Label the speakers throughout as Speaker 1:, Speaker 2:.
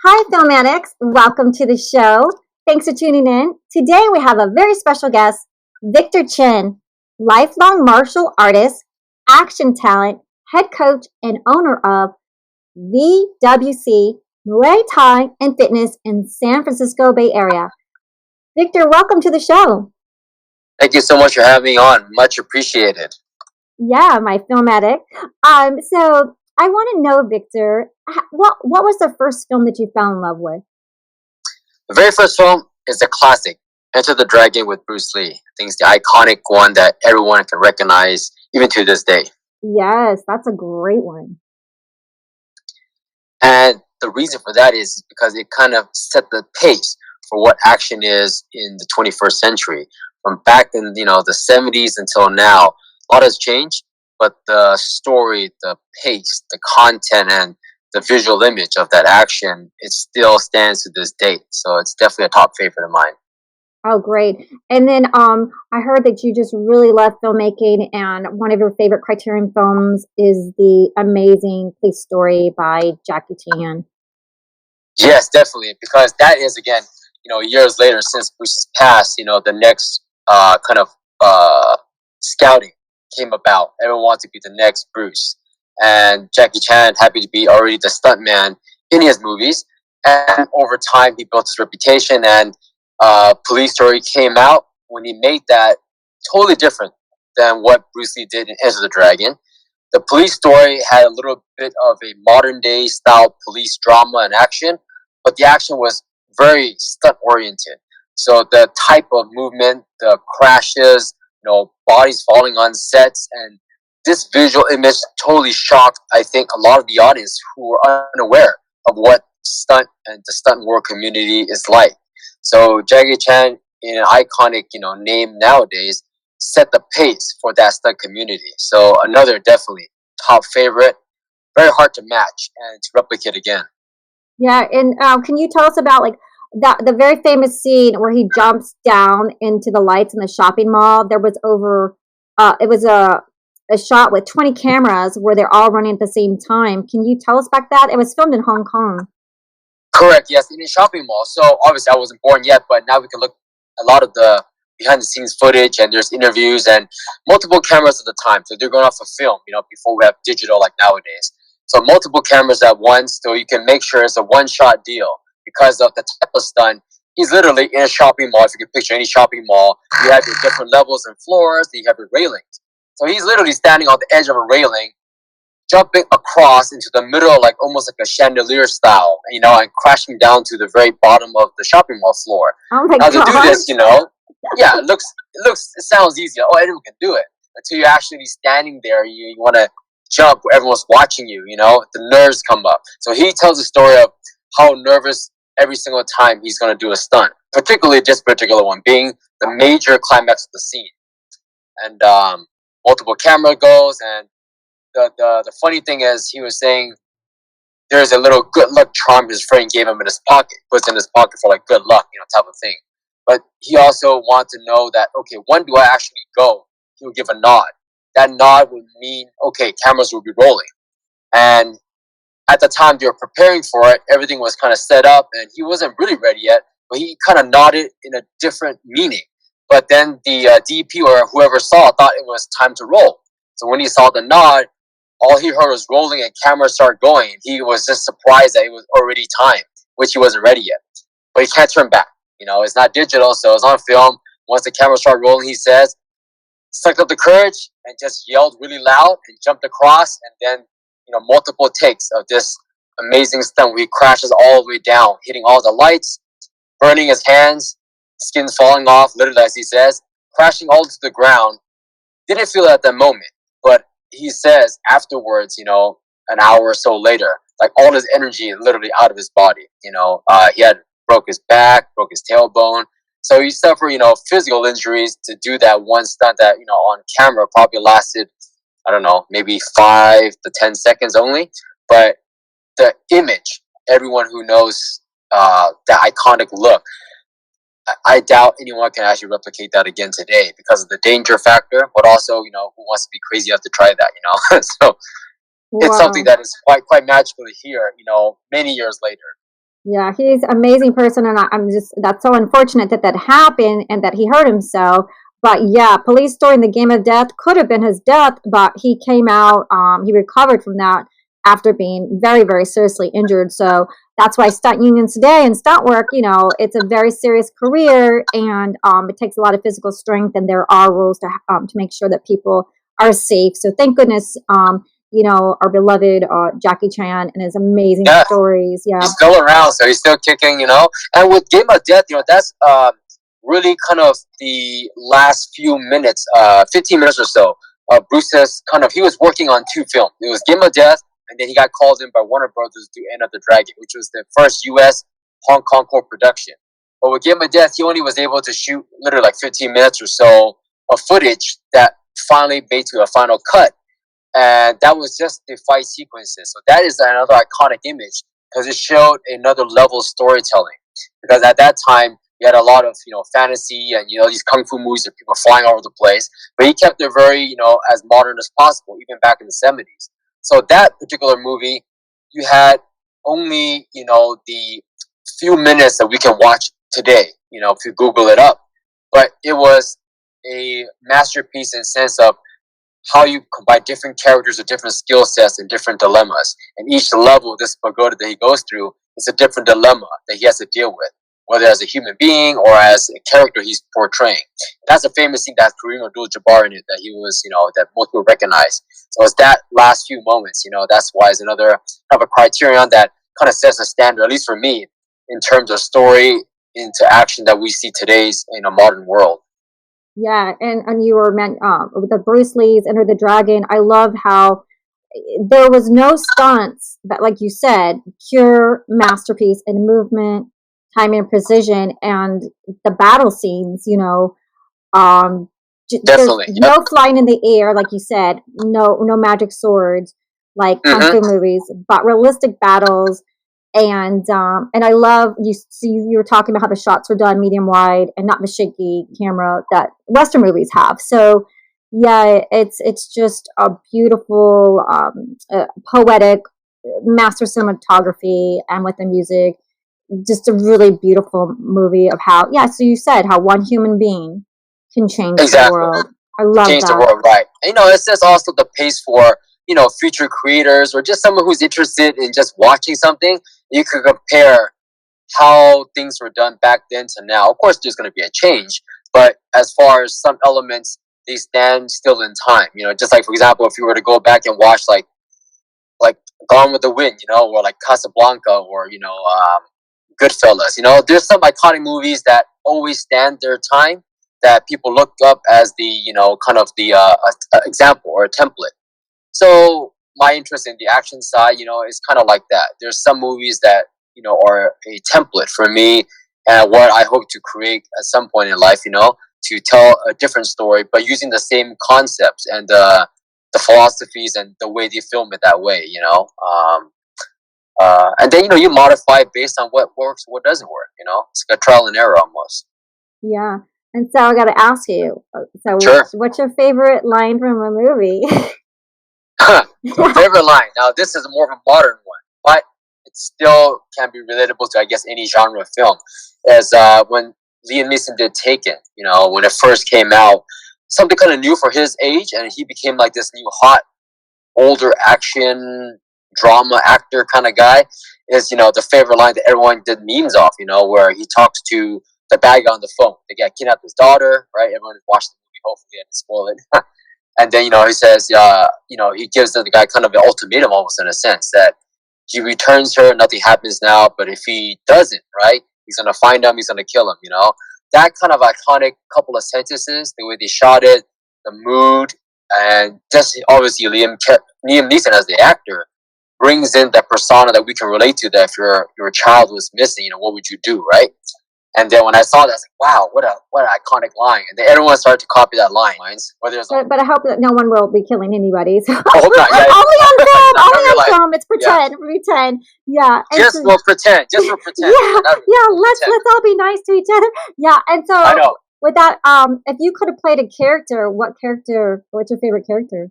Speaker 1: Hi, film addicts. Welcome to the show. Thanks for tuning in. Today we have a very special guest, Victor Chen, lifelong martial artist, action talent, head coach, and owner of VWC Muay Thai and Fitness in San Francisco Bay Area. Victor, welcome to the show.
Speaker 2: Thank you so much for having me on. Much appreciated.
Speaker 1: Yeah, my film addict. So I want to know, Victor, what was the first film that you fell in love with?
Speaker 2: The very first film is a classic, Enter the Dragon with Bruce Lee. I think it's the iconic one that everyone can recognize even to this day.
Speaker 1: Yes, that's a great one.
Speaker 2: And the reason for that is because it kind of set the pace for what action is in the 21st century. From back in the 70s until now, a lot has changed, but the story, the pace, the content, and the visual image of that action, it still stands to this date. So it's definitely a top favorite of mine.
Speaker 1: Oh, great. And then I heard that you just really love filmmaking, and one of your favorite Criterion films is the amazing Police Story by Jackie Chan.
Speaker 2: Yes, definitely, because that is again, years later since Bruce's passed, the next kind of scouting came about. Everyone wanted to be the next Bruce, and Jackie Chan happy to be already the stuntman in his movies. And over time, he built his reputation, and Police Story came out when he made that totally different than what Bruce Lee did in Enter the Dragon. The Police Story had a little bit of a modern day style police drama and action, but the action was very stunt oriented. So the type of movement, the crashes, bodies falling on sets, and this visual image totally shocked, I think, a lot of the audience who were unaware of what stunt and the stunt world community is like. So Jackie Chan, in an iconic, name nowadays, set the pace for that stunt community. So another definitely top favorite, very hard to match and to replicate again.
Speaker 1: Yeah, and can you tell us about like the very famous scene where he jumps down into the lights in the shopping mall? There was it was a shot with 20 cameras where they're all running at the same time. Can you tell us about that? It was filmed in Hong Kong.
Speaker 2: Correct, yes, in a shopping mall. So obviously I wasn't born yet, but now we can look a lot of the behind the scenes footage, and there's interviews and multiple cameras at the time. So they're going off of film, before we have digital like nowadays. So multiple cameras at once, so you can make sure it's a one shot deal because of the type of stunt. He's literally in a shopping mall. If you can picture any shopping mall, you have your different levels and floors, you have your railings. So he's literally standing on the edge of a railing, jumping across into the middle, like almost like a chandelier style, and crashing down to the very bottom of the shopping mall floor.
Speaker 1: Oh my
Speaker 2: Now to do
Speaker 1: god!
Speaker 2: this, yeah, it sounds easy. Oh, anyone can do it. Until you're actually standing there, you want to jump where everyone's watching you. The nerves come up. So he tells the story of how nervous every single time he's going to do a stunt, particularly this particular one being the major climax of the scene, and multiple camera goes, and the funny thing is he was saying there's a little good luck charm his friend gave him in his pocket, puts in his pocket for like good luck, type of thing. But he also wanted to know that, okay, when do I actually go? He would give a nod. That nod would mean, okay, cameras will be rolling. And at the time they were preparing for it, everything was kind of set up and he wasn't really ready yet, but he kind of nodded in a different meaning. But then the DP or whoever saw thought it was time to roll. So when he saw the nod, all he heard was rolling and cameras started going. He was just surprised that it was already time, which he wasn't ready yet. But he can't turn back. It's not digital, so it's on film. Once the camera started rolling, he says, sucked up the courage and just yelled really loud and jumped across. And then, multiple takes of this amazing stunt where he crashes all the way down, hitting all the lights, burning his hands, skin's falling off, literally, as he says, crashing all to the ground. Didn't feel it at that moment, but he says afterwards, an hour or so later, like all his energy literally out of his body. He had broke his back, broke his tailbone. So he suffered, physical injuries to do that one stunt that, on camera probably lasted, I don't know, maybe 5 to 10 seconds only. But the image, everyone who knows the iconic look, I doubt anyone can actually replicate that again today because of the danger factor, but also, who wants to be crazy enough to try that, so it's something
Speaker 1: Wow.
Speaker 2: that is quite magical to hear, many years later.
Speaker 1: Yeah, he's an amazing person, and I'm just that's so unfortunate that that happened and that he hurt himself. But yeah, police story in the game of death could have been his death, but he came out. He recovered from that after being very, very seriously injured. So that's why stunt unions today and stunt work, it's a very serious career, and it takes a lot of physical strength, and there are rules to make sure that people are safe. So thank goodness, our beloved Jackie Chan and his amazing
Speaker 2: Yeah,
Speaker 1: stories. Yeah.
Speaker 2: he's still around, so he's still kicking, And with Game of Death, that's really kind of the last few minutes, 15 minutes or so. Bruce's he was working on two films. It was Game of Death, and then he got called in by Warner Brothers to do End of the Dragon, which was the first U.S. Hong Kong co-production. But with Game of Death, he only was able to shoot literally like 15 minutes or so of footage that finally made to a final cut, and that was just the fight sequences. So that is another iconic image because it showed another level of storytelling. Because at that time, you had a lot of fantasy and these kung fu movies of people flying all over the place, but he kept it very as modern as possible, even back in the 70s. So that particular movie, you had only the few minutes that we can watch today. If you Google it up, but it was a masterpiece in the sense of how you combine different characters with different skill sets and different dilemmas. And each level of this pagoda that he goes through is a different dilemma that he has to deal with, whether as a human being or as a character he's portraying. That's a famous scene that has Kareem Abdul-Jabbar in it that he was, that most people recognize. So it's that last few moments, that's why it's another kind of a criterion that kind of sets a standard, at least for me, in terms of story into action that we see today's in a modern world.
Speaker 1: Yeah, and you were meant with the Bruce Lee's Enter the Dragon. I love how there was no stunts, but like you said, pure masterpiece in movement, timing, and precision, and the battle scenes. There's
Speaker 2: Definitely. Yep.
Speaker 1: no flying in the air, like you said, no magic swords like kung fu movies, but realistic battles. And I love you. See, you were talking about how the shots were done medium wide and not the shaky camera that Western movies have. So yeah, it's just a beautiful, poetic, master cinematography, and with the music, just a really beautiful movie of how. Yeah, so you said how one human being can change the
Speaker 2: Exactly.
Speaker 1: world. I love
Speaker 2: Change the
Speaker 1: that.
Speaker 2: world, right? And, it's just also the pace for future creators or just someone who's interested in just watching something. You could compare how things were done back then to now. Of course, there's going to be a change, but as far as some elements, they stand still in time. Just like for example, if you were to go back and watch like Gone with the Wind, or like Casablanca, or Goodfellas. There's some iconic movies that always stand their time that people look up as the kind of the example or a template. So my interest in the action side, is kind of like that. There's some movies that are a template for me and what I hope to create at some point in life. To tell a different story, but using the same concepts and the philosophies and the way they film it that way. And then you modify it based on what works, what doesn't work. It's like a trial and error almost.
Speaker 1: Yeah. And so I got to ask you. So
Speaker 2: Sure.
Speaker 1: what's your favorite line from a movie?
Speaker 2: Favorite line. Now this is more of a modern one, but it still can be relatable to I guess any genre of film. As when Liam Neeson did Taken, when it first came out, something kind of new for his age, and he became like this new hot older action drama actor kind of guy. Is the favorite line that everyone did memes off. Where he talks to the bad guy on the phone. They got kidnapped his daughter, right? Everyone watched the movie. Hopefully, I didn't spoil it. And then he says, he gives the guy kind of an ultimatum almost in a sense that he returns her, nothing happens now, but if he doesn't, right, he's gonna find him, he's gonna kill him. That kind of iconic couple of sentences, the way they shot it, the mood, and just obviously Liam Neeson as the actor brings in that persona that we can relate to. That if your child was missing, what would you do, right? And then when I saw that, I was like, "Wow, what an iconic line!" And then everyone started to copy that line. Whether it's
Speaker 1: but I hope that no one will be killing anybody. So.
Speaker 2: I hope not. Yeah,
Speaker 1: only on film. Only on
Speaker 2: life.
Speaker 1: film. It's pretend. Yeah. Pretend. Yeah.
Speaker 2: Just for pretend. Just for pretend.
Speaker 1: Yeah. Let's all be nice to each other. Yeah. And so
Speaker 2: I know.
Speaker 1: With that, if you could have played a character, what character? What's your favorite character?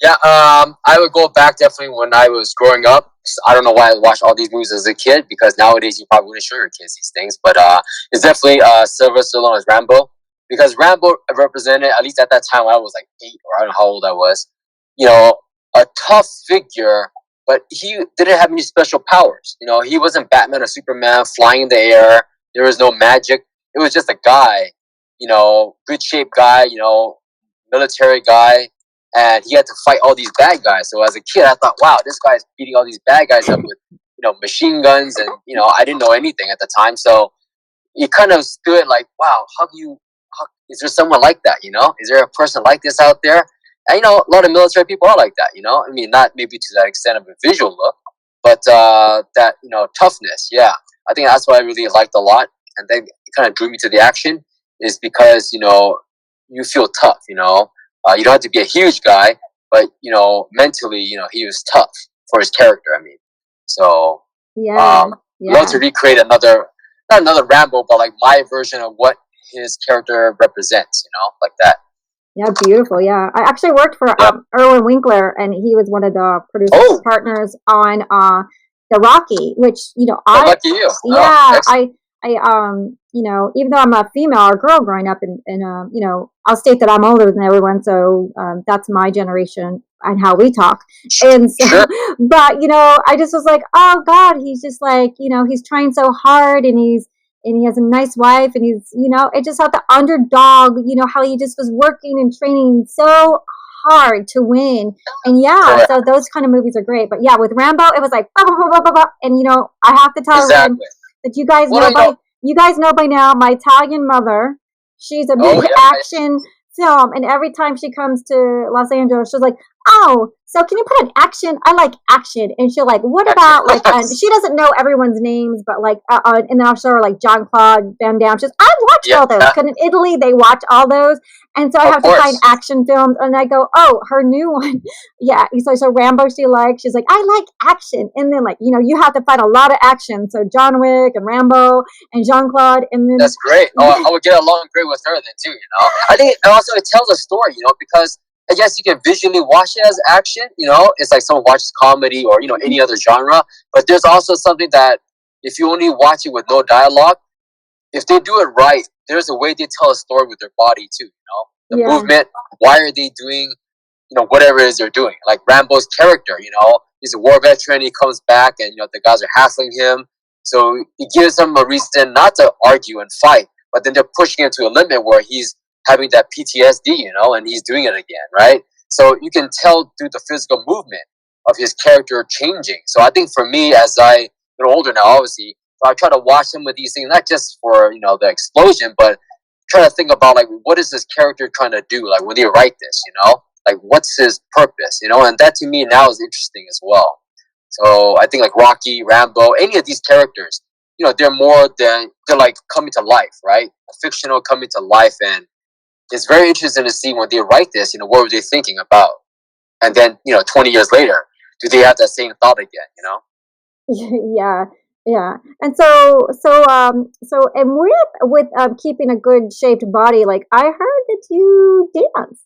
Speaker 2: Yeah. I would go back definitely when I was growing up. I don't know why I watched all these movies as a kid, because nowadays you probably wouldn't show your kids these things. But it's definitely Sylvester Stallone's Rambo, because Rambo represented, at least at that time when I was like 8, or I don't know how old I was, you know, a tough figure, but he didn't have any special powers. You know, he wasn't Batman or Superman flying in the air. There was no magic. It was just a guy, you know, good shaped guy, you know, military guy, and he had to fight all these bad guys. So as a kid, I thought, wow, this guy's beating all these bad guys up with, you know, machine guns, and you know, I didn't know anything at the time, so you kind of stood like, wow, is there someone like that? You know, is there a person like this out there? And you know, a lot of military people are like that. You know, I mean, not maybe to that extent of a visual look, but that, you know, toughness. Yeah, I think that's what I really liked a lot, and then it kind of drew me to the action, is because, you know, you feel tough. You know, you don't have to be a huge guy, but you know, mentally, you know, he was tough for his character. I mean, so
Speaker 1: Yeah,
Speaker 2: love
Speaker 1: yeah.
Speaker 2: to recreate another, not another Rambo, but like my version of what his character represents. You know, like that.
Speaker 1: Yeah, beautiful. Yeah, I actually worked for
Speaker 2: Yeah.
Speaker 1: Erwin Winkler, and he was one of the producer
Speaker 2: Oh,
Speaker 1: partners on the Rocky, which
Speaker 2: oh, lucky you. Oh,
Speaker 1: yeah,
Speaker 2: excellent.
Speaker 1: even though I'm a female or girl growing up, and I'll state that I'm older than everyone, so that's my generation and how we talk, and so,
Speaker 2: Sure.
Speaker 1: but I just was like, oh God, he's just like, he's trying so hard, and he has a nice wife, and he's, it just had the underdog, how he just was working and training so hard to win. And yeah,
Speaker 2: Correct.
Speaker 1: so those kind of movies are great. But yeah, with Rambo, it was like, bah, bah, bah, bah, bah, and I have to tell everyone
Speaker 2: Exactly.
Speaker 1: that you guys know by now, my Italian mother, she's a
Speaker 2: Oh
Speaker 1: big
Speaker 2: yeah.
Speaker 1: action film, and every time she comes to Los Angeles, she's like, oh, so can you put an action? I like action. And she'll like, what about like, she doesn't know everyone's names, but like, and then I'll show her like John Claude Van Damme. She's, I've watched all those, because in Italy they watch all those. And so I have to find action films, and I go, oh, her new one. Yeah. So Rambo she likes. She's like, I like action. And then like, you have to find a lot of action. So John Wick and Rambo and Jean Claude. And then
Speaker 2: that's great. Oh, I would get along great with her then too. You know, I think also it tells a story. You know, because I guess you can visually watch it as action. You know, it's like someone watches comedy or any other genre. But there's also something that if you only watch it with no dialogue, if they do it right, there's a way they tell a story with their body too. You know, the movement. Why are they doing, whatever it is they're doing? Like Rambo's character, he's a war veteran. He comes back, and the guys are hassling him. So it gives them a reason not to argue and fight, but then they're pushing him to a limit where he's having that PTSD, and he's doing it again, right? So you can tell through the physical movement of his character changing. So I think for me, as I get older now, obviously, so I try to watch some of these things, not just for the explosion, but try to think about like what is this character trying to do? Like when they write this, like what's his purpose? And that to me now is interesting as well. So I think like Rocky, Rambo, any of these characters, they're like coming to life, right? A fictional coming to life, and it's very interesting to see when they write this. What were they thinking about? And then 20 years later, do they have that same thought again?
Speaker 1: yeah, yeah. And and with keeping a good shaped body, like I heard that you dance.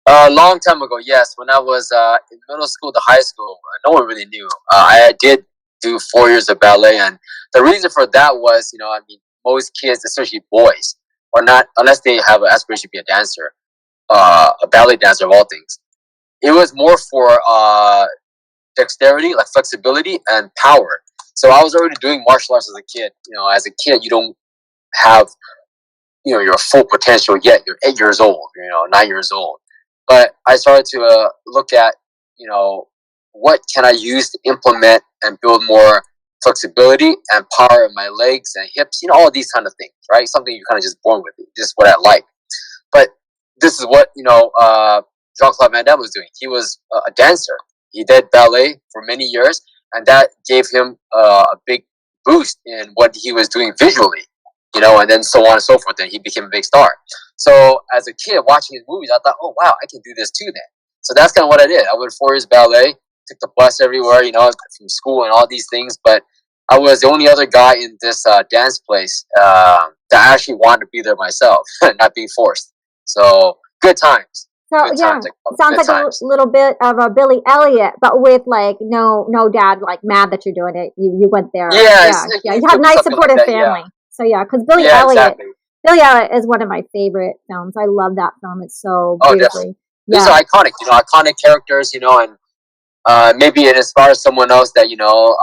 Speaker 2: A long time ago, yes. When I was in middle school to high school, no one really knew. I did do 4 years of ballet, and the reason for that was, I mean, most kids, especially boys, are not, unless they have an aspiration to be a dancer, a ballet dancer of all things. It was more for dexterity, like flexibility and power. So I was already doing martial arts as a kid. As a kid, you don't have your full potential yet. You're 8 years old. 9 years old. But I started to look at what can I use to implement and build more flexibility and power in my legs and hips. All of these kind of things, right? Something you're kind of just born with. Just what I like. But this is what Jean-Claude Van Damme was doing. He was a dancer. He did ballet for many years, and that gave him a big boost in what he was doing visually, and then so on and so forth. And he became a big star. So as a kid watching his movies, I thought, oh wow, I can do this too then. So that's kind of what I did. I went 4 years ballet, took the bus everywhere, from school and all these things. But I was the only other guy in this dance place that actually wanted to be there myself, not being forced. So good times.
Speaker 1: So
Speaker 2: good
Speaker 1: yeah,
Speaker 2: times, like
Speaker 1: sounds
Speaker 2: good
Speaker 1: like a
Speaker 2: times.
Speaker 1: little bit of a Billy Elliot, but with like no dad like mad that you're doing it. You went there.
Speaker 2: Yeah,
Speaker 1: Yeah, yeah. You
Speaker 2: it
Speaker 1: have
Speaker 2: could be
Speaker 1: nice
Speaker 2: something like
Speaker 1: supportive
Speaker 2: that. Yeah,
Speaker 1: family. So yeah, because
Speaker 2: yeah, exactly.
Speaker 1: Billy Elliot is one of my favorite films. I love that film. It's so
Speaker 2: Oh, definitely.
Speaker 1: beautifully.
Speaker 2: These
Speaker 1: Yeah.
Speaker 2: are iconic, iconic characters, and maybe it inspires someone else that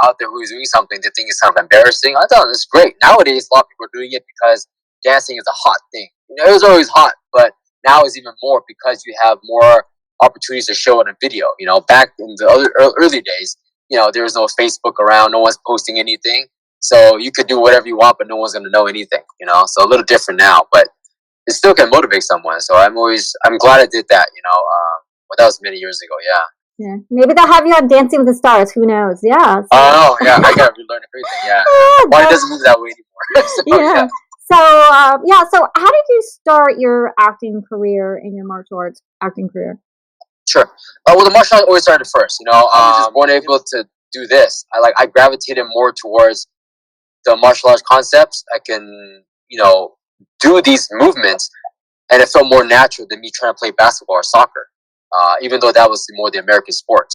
Speaker 2: out there who's doing something to think it's kind of embarrassing. I thought it was great. Nowadays, a lot of people are doing it because dancing is a hot thing. It was always hot, but now it's even more because you have more opportunities to show it in a video. Back in the early days, there was no Facebook around, no one's posting anything, so you could do whatever you want, but no one's going to know anything. So a little different now, but it still can motivate someone. So I'm glad I did that. But that was many years ago. Yeah.
Speaker 1: Yeah, maybe they'll have you on Dancing with the Stars. Who knows? Yeah. So.
Speaker 2: Oh yeah, I gotta relearn everything. Yeah, but it doesn't move that way anymore. So
Speaker 1: yeah.
Speaker 2: yeah,
Speaker 1: So yeah. So how did you start your acting career in your martial arts acting career?
Speaker 2: sure. Well, the martial arts always started first. I was just born able to do this. I gravitated more towards the martial arts concepts. I can do these movements, and it felt more natural than me trying to play basketball or soccer. Even though that was more the American sport.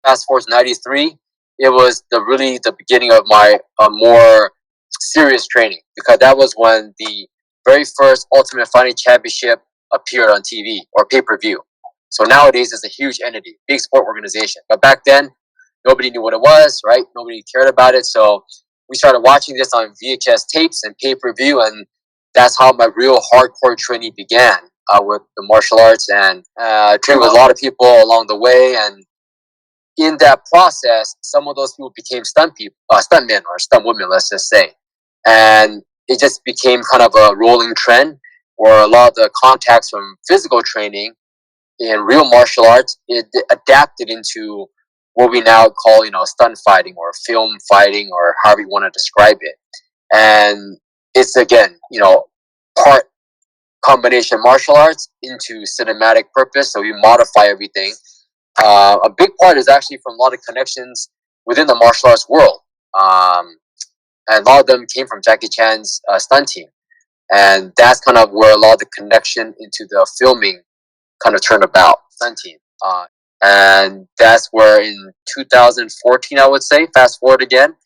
Speaker 2: Fast forward to '93, it was the beginning of my more serious training, because that was when the very first Ultimate Fighting Championship appeared on TV or pay per view. So nowadays it's a huge entity, big sport organization. But back then, nobody knew what it was, right? Nobody cared about it. So we started watching this on VHS tapes and pay per view, and that's how my real hardcore training began with the martial arts, and trained with a lot of people along the way. And in that process, some of those people became stunt men or stunt women, let's just say, and it just became kind of a rolling trend where a lot of the contacts from physical training in real martial arts it adapted into what we now call, stunt fighting or film fighting or however you want to describe it, and it's again, part combination martial arts into cinematic purpose. So we modify everything. A big part is actually from a lot of connections within the martial arts world. And a lot of them came from Jackie Chan's stunt team. And that's kind of where a lot of the connection into the filming kind of turned about, stunt team. And that's where in 2014, I would say, fast forward again,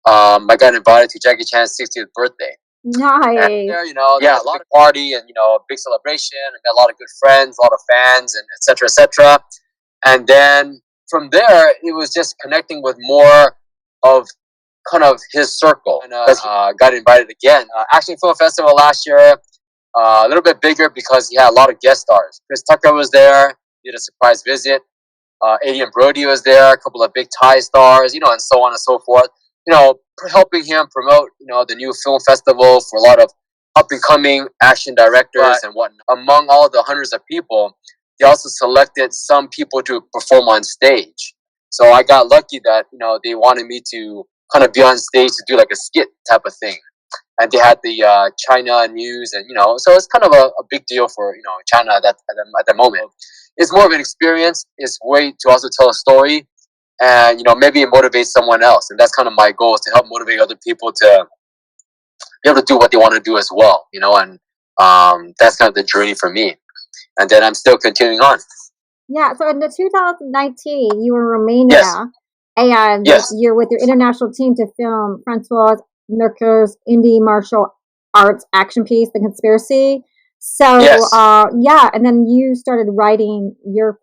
Speaker 2: I got invited to Jackie Chan's 60th birthday. And
Speaker 1: Nice.
Speaker 2: there, yeah, a lot of party and, a big celebration. I met a lot of good friends, a lot of fans, and et cetera, et cetera. And then from there, it was just connecting with more of kind of his circle. And got invited again. Actually, Film Festival last year, a little bit bigger because he had a lot of guest stars. Chris Tucker was there, did a surprise visit. Adrian Brody was there, a couple of big Thai stars, and so on and so forth. Helping him promote, the new film festival for a lot of up and coming action directors and whatnot. Among all the hundreds of people, they also selected some people to perform on stage. So I got lucky that they wanted me to kind of be on stage to do like a skit type of thing, and they had the China news, and so it's kind of a big deal for China at that moment. It's more of an experience. It's a way to also tell a story, and maybe it motivates someone else, and that's kind of my goal, is to help motivate other people to be able to do what they want to do as well. And that's kind of the journey for me, and then I'm still continuing on.
Speaker 1: Yeah. So in the 2019, you were in Romania,
Speaker 2: Yes.
Speaker 1: and
Speaker 2: Yes.
Speaker 1: you're with your international team to film Francois Mercur's indie martial arts action piece, The Conspiracy. So
Speaker 2: Yes.
Speaker 1: yeah, and then you started writing your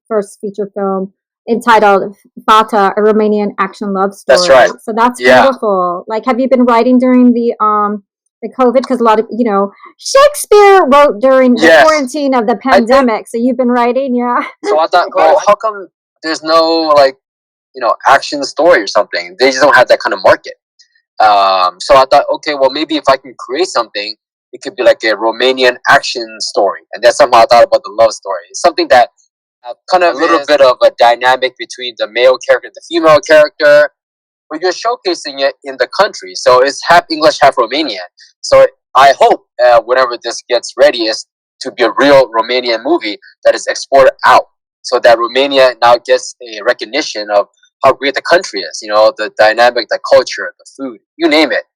Speaker 1: first feature film entitled Fata, a Romanian action love story.
Speaker 2: That's right.
Speaker 1: So that's
Speaker 2: Yeah.
Speaker 1: beautiful. Like, have you been writing during the COVID? Because a lot of Shakespeare wrote during the
Speaker 2: Yes.
Speaker 1: quarantine of the pandemic. So you've been writing, yeah.
Speaker 2: So I thought, well, how come there's no action story or something? They just don't have that kind of market. So I thought, okay, well, maybe if I can create something, it could be like a Romanian action story, and that's somehow I thought about the love story. It's something that kind of a little bit of a dynamic between the male character and the female character, but you're showcasing it in the country. So it's half English, half Romanian. So I hope whenever this gets ready is to be a real Romanian movie that is exported out, so that Romania now gets a recognition of how great the country is. The dynamic, the culture, the food, you name it.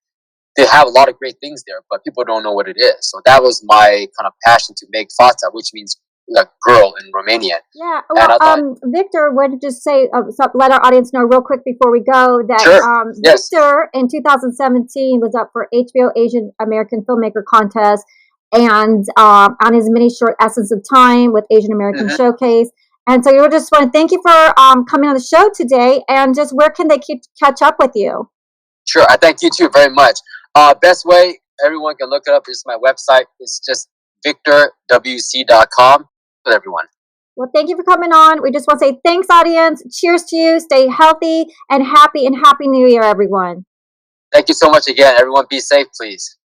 Speaker 2: They have a lot of great things there, but people don't know what it is. So that was my kind of passion to make Fata, which means the girl in Romanian.
Speaker 1: Yeah.
Speaker 2: And
Speaker 1: Well,
Speaker 2: I thought,
Speaker 1: Victor, wanted to just say, so let our audience know real quick before we go that
Speaker 2: sure, yes,
Speaker 1: Victor in 2017 was up for HBO Asian American Filmmaker Contest, and on his mini short Essence of Time with Asian American
Speaker 2: hmm
Speaker 1: Showcase. And so we just want to thank you for coming on the show today, and just where can they catch up with you?
Speaker 2: sure. I thank you too very much. Best way everyone can look it up is my website. It's just victorwc.com with everyone.
Speaker 1: Well, thank you for coming on. We just want to say thanks, audience. Cheers to you. Stay healthy and happy New Year, everyone.
Speaker 2: Thank you so much again. Everyone be safe, please.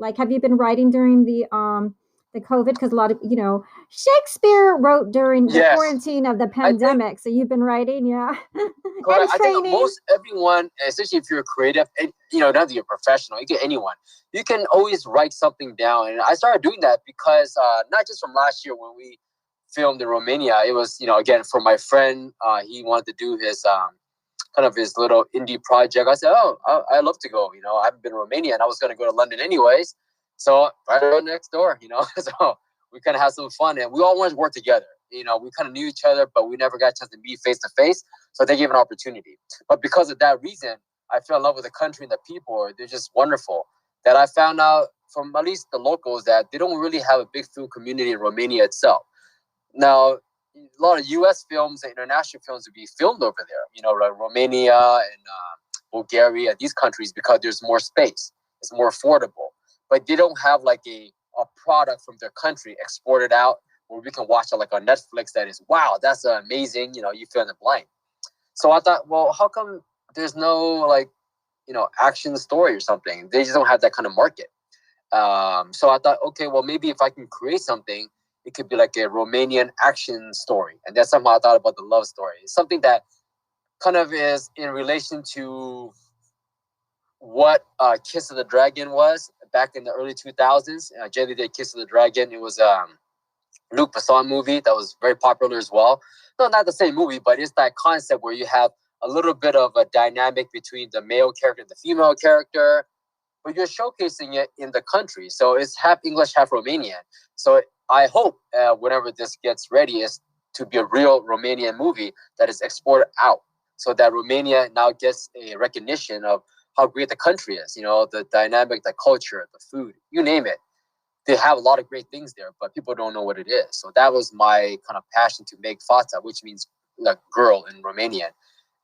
Speaker 1: Like, have you been writing during the COVID? Because a lot of, Shakespeare wrote during the
Speaker 2: Yes,
Speaker 1: quarantine of the
Speaker 2: I think
Speaker 1: pandemic. So you've been writing, yeah, and
Speaker 2: correct. I think
Speaker 1: training.
Speaker 2: most everyone, especially if you're creative, and not that you're professional, you get anyone, you can always write something down. And I started doing that because not just from last year when we filmed in Romania, it was again for my friend. He wanted to do his kind of his little indie project. I said, oh, I love to go. I haven't been to Romania, and I was going to go to London anyways. So right next door. So we kind of had some fun, and we all wanted to work together. We kind of knew each other, but we never got a chance to meet face to face. So they gave an opportunity. But because of that reason, I fell in love with the country and the people. They're just wonderful. That I found out from at least the locals that they don't really have a big film community in Romania itself. Now, a lot of U.S. films and international films would be filmed over there, like Romania and Bulgaria, these countries, because there's more space. It's more affordable. But they don't have like a product from their country exported out where we can watch it like on Netflix that is, wow, that's amazing. You fill in the blank. So I thought, well, how come there's no like, action story or something? They just don't have that kind of market. So I thought, okay, well, maybe if I can create something, it could be like a Romanian action story. And that's somehow I thought about the love story. It's something that kind of is in relation to what Kiss of the Dragon was back in the early 2000s. Jelly did Kiss of the Dragon. It was Luc Besson movie that was very popular as well. No, not the same movie, but it's that concept where you have a little bit of a dynamic between the male character and the female character, but you're showcasing it in the country. So it's half English, half Romanian. So I hope whenever this gets ready is to be a real Romanian movie that is exported out so that Romania now gets a recognition of how great the country is, the dynamic, the culture, the food, you name it. They have a lot of great things there, but people don't know what it is. So that was my kind of passion to make Fata, which means like girl in Romanian.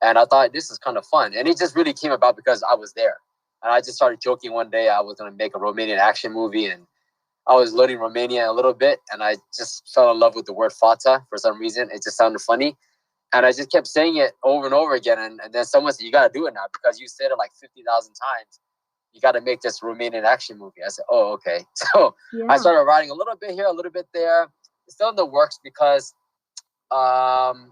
Speaker 2: And I thought this is kind of fun. And it just really came about because I was there. And I just started joking one day I was going to make a Romanian action movie. And I was learning Romanian a little bit. And I just fell in love with the word Fata for some reason. It just sounded funny. And I just kept saying it over and over again. And then someone said, you got to do it now because you said it like 50,000 times. You got to make this Romanian action movie. I said, oh, okay. So I started writing a little bit here, a little bit there. It's still in the works because the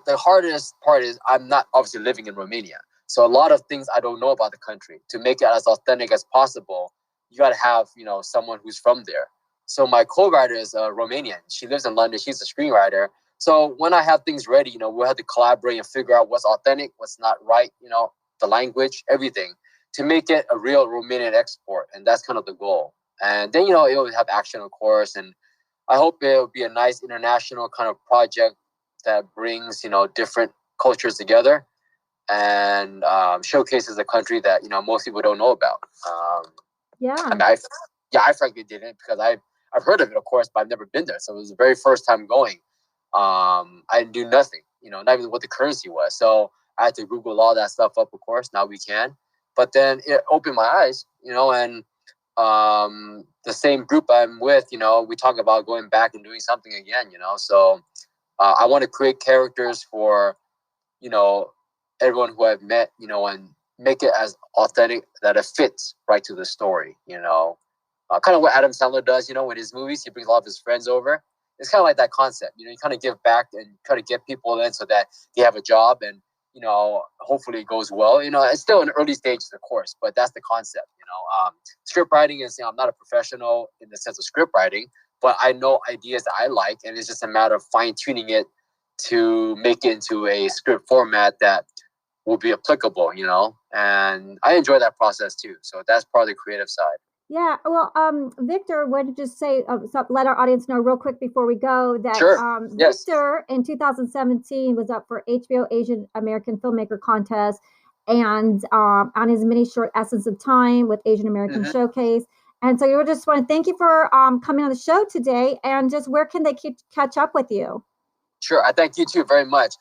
Speaker 2: hardest part is I'm not obviously living in Romania. So a lot of things I don't know about the country. To make it as authentic as possible, you got to have, someone who's from there. So my co-writer is Romanian. She lives in London. She's a screenwriter. So when I have things ready, we'll have to collaborate and figure out what's authentic, what's not right, the language, everything, to make it a real Romanian export. And that's kind of the goal. And then, it will have action, of course. And I hope it will be a nice international kind of project that brings, different cultures together and showcases a country that, most people don't know about. I mean, I frankly didn't because I've heard of it, of course, but I've never been there. So it was the very first time going. I knew nothing, not even what the currency was. So I had to Google all that stuff up, of course. Now we can. But then it opened my eyes, and the same group I'm with, we talk about going back and doing something again, So I want to create characters for, everyone who I've met, and make it as authentic that it fits right to the story, kind of what Adam Sandler does, with his movies. He brings a lot of his friends over. It's kind of like that concept, you kind of give back and try to get people in so that they have a job and, hopefully it goes well. It's still in the early stages, of course, but that's the concept, Script writing is, I'm not a professional in the sense of script writing, but I know ideas that I like, and it's just a matter of fine tuning it to make it into a script format that will be applicable, and I enjoy that process too. So that's part of the creative side.
Speaker 1: Yeah, well, Victor, what did you say? So let our audience know real quick before we go that
Speaker 2: Sure. Yes.
Speaker 1: Victor in 2017 was up for HBO Asian American Filmmaker Contest and on his mini short Essence of Time with Asian American Showcase. And so we just want to thank you for coming on the show today. And just where can they catch up with you?
Speaker 2: Sure. I thank you too very much.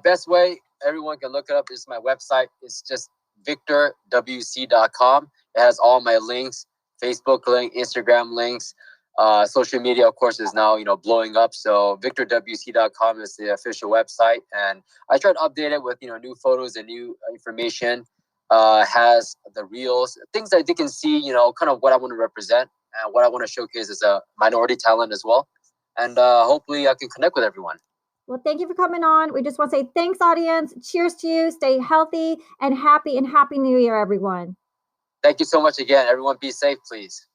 Speaker 2: Best way everyone can look it up is my website. It's just victorwc.com. It has all my links, Facebook link, Instagram links. Social media, of course, is now, blowing up. So victorwc.com is the official website. And I try to update it with, new photos and new information. has the reels, things that they can see, kind of what I want to represent and what I want to showcase as a minority talent as well. And hopefully I can connect with everyone.
Speaker 1: Well, thank you for coming on. We just want to say thanks, audience. Cheers to you. Stay healthy and happy New Year, everyone.
Speaker 2: Thank you so much again. Everyone be safe, please.